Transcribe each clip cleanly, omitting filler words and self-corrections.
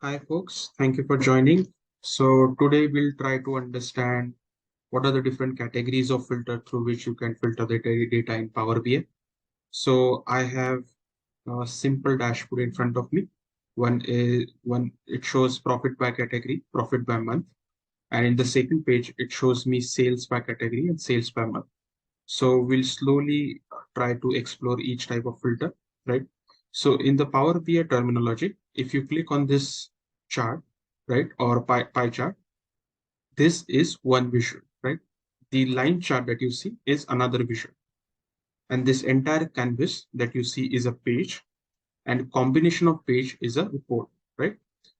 Hi folks, thank you for joining. So today we'll try to understand what are the different categories of filter through which you can filter the data in Power BI. So I have a simple dashboard in front of me. One it shows profit by category, profit by month, and in the second page it shows me sales by category and sales by month. So we'll slowly try to explore each type of filter, right? So in the Power BI terminology, if you click on this chart, right, or pie chart, this is one visual, right? The line chart that you see is another visual. And this entire canvas that you see is a page, and combination of page is a report, right?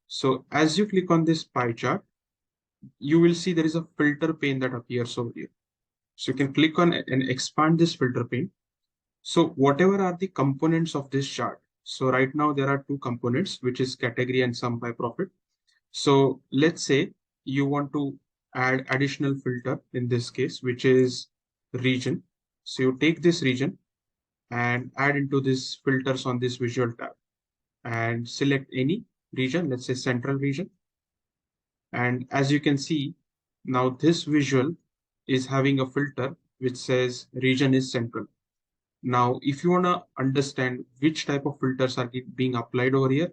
So as you click on this pie chart, you will see there is a filter pane that appears over here. So you can click on it and expand this filter pane. So whatever are the components of this chart? So right now there are two components, which is category and sum by profit. So let's say you want to add additional filter in this case, which is region. So you take this region and add into this filters on this visual tab and select any region, let's say central region. And as you can see, now this visual is having a filter which says region is central. Now, if you want to understand which type of filters are being applied over here,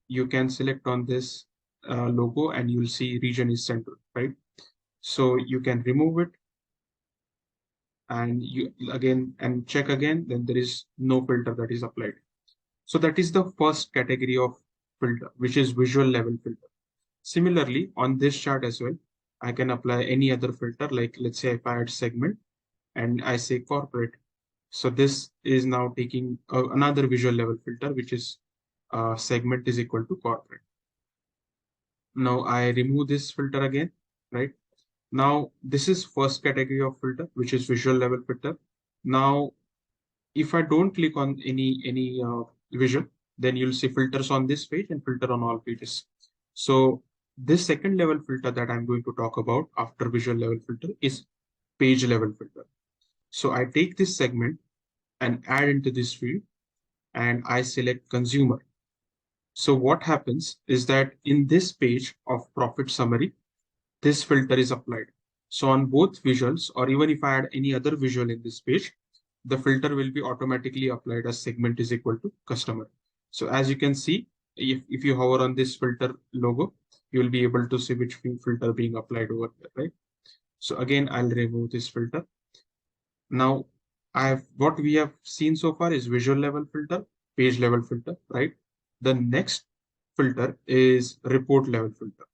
you can select on this logo and you'll see region is central, right? So you can remove it and you again and check again, then there is no filter that is applied. So that is the first category of filter, which is visual level filter. Similarly, on this chart as well, I can apply any other filter, like let's say if I add segment and I say corporate. So this is now taking another visual level filter, which is segment is equal to corporate. Now I remove this filter again, right? Now this is first category of filter, which is visual level filter. Now, if I don't click on any visual, then you'll see filters on this page and filter on all pages. So this second level filter that I'm going to talk about after visual level filter is page level filter. So I take this segment and add into this field and I select consumer. So what happens is that in this page of profit summary, this filter is applied. So on both visuals, or even if I add any other visual in this page, the filter will be automatically applied as segment is equal to customer. So as you can see, if you hover on this filter logo, you will be able to see which filter being applied over there, right? So again, I'll remove this filter. Now, what we have seen so far is visual level filter, page level filter, right? The next filter is report level filter.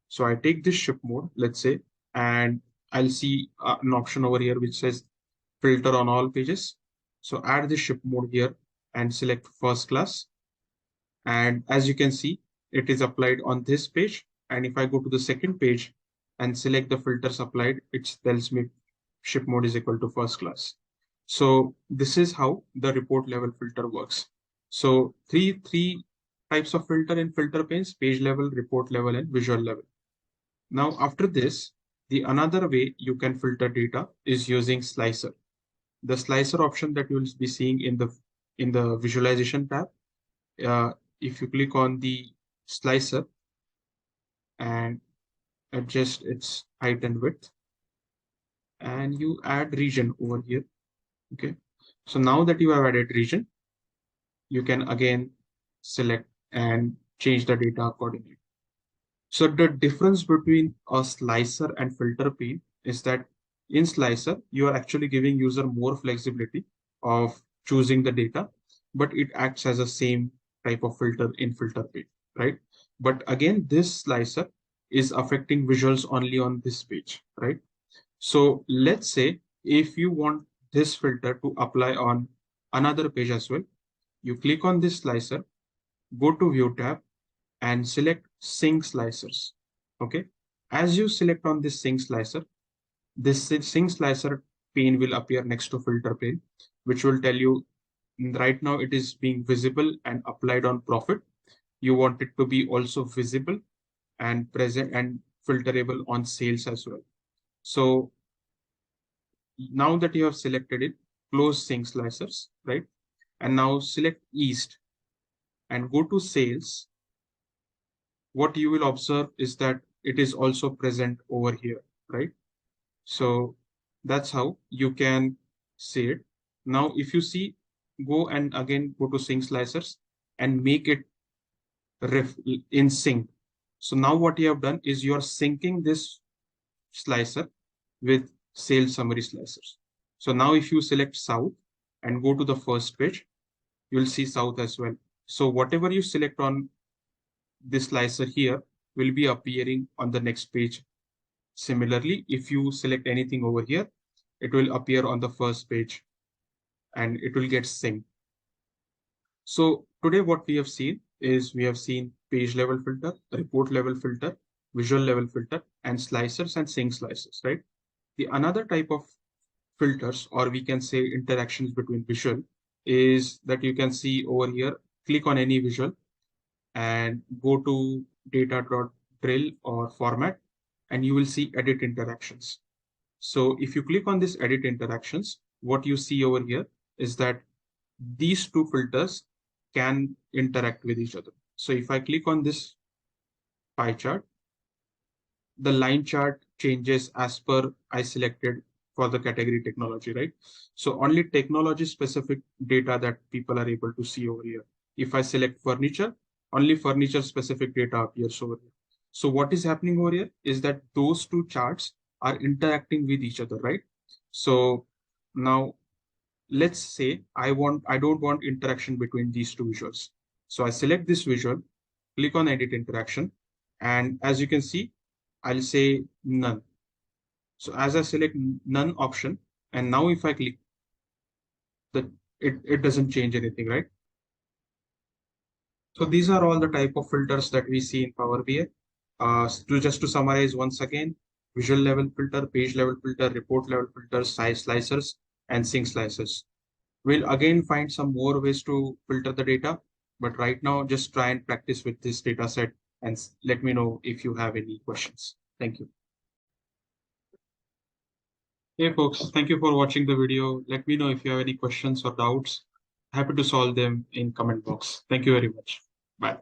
So I take this ship mode, let's say, and I'll see an option over here which says filter on all pages. So add the ship mode here and select first class. And as you can see, it is applied on this page. And if I go to the second page and select the filters applied, it tells me ship mode is equal to first class. So this is how the report level filter works. So three types of filter in filter panes: page level, report level, and visual level. Now, after this, the another way you can filter data is using slicer. The slicer option that you will be seeing in the visualization tab. Uh, if you click on the slicer and adjust its height and width, and you add region over here. Okay. So now that you have added region, you can again select and change the data accordingly. So the difference between a slicer and filter pane is that in slicer, you are actually giving user more flexibility of choosing the data, but it acts as a same type of filter in filter pane, right? But again, this slicer is affecting visuals only on this page, right? So let's say if you want this filter to apply on another page as well, you click on this slicer, go to view tab, and select sync slicers. Okay. As you select on this sync slicer, this sync slicer pane will appear next to filter pane, which will tell you right now it is being visible and applied on profit. You want it to be also visible and present and filterable on sales as well. So now that you have selected it, close sync slicers, right? And now select east and go to sales. what you will observe is that it is also present over here, right? So that's how you can see it. Now, if you see, go and again go to sync slicers and make it in sync. So now what you have done is you are syncing this slicer with sales summary slicers. So now if you select South and go to the first page, you'll see South as well. So whatever you select on this slicer here will be appearing on the next page. Similarly, if you select anything over here, it will appear on the first page and it will get synced. So today what we have seen is we have seen page level filter, report level filter, visual level filter, and slicers and sync slicers, right? The another type of filters, or we can say interactions between visual, is that you can see over here, click on any visual and go to data.drill or format, and you will see edit interactions. So if you click on this edit interactions, what you see over here is that these two filters can interact with each other. So if I click on this pie chart, the line chart changes as per I selected for the category technology, right? So only technology specific data that people are able to see over here. If I select furniture, only furniture specific data appears over here. So what is happening over here is that those two charts are interacting with each other, right? So now let's say I don't want interaction between these two visuals. So I select this visual, click on edit interaction, and as you can see, I'll say none. So as I select none option, and now if I click the it doesn't change anything, right? So these are all the type of filters that we see in Power BI. Just to summarize once again, visual level filter, page level filter, report level filter, size slicers, and sync slicers. We'll again find some more ways to filter the data, but right now just try and practice with this data set and let me know if you have any questions. Thank you. Hey folks, thank you for watching the video. Let me know if you have any questions or doubts. Happy to solve them in comment box. Thank you very much. Bye.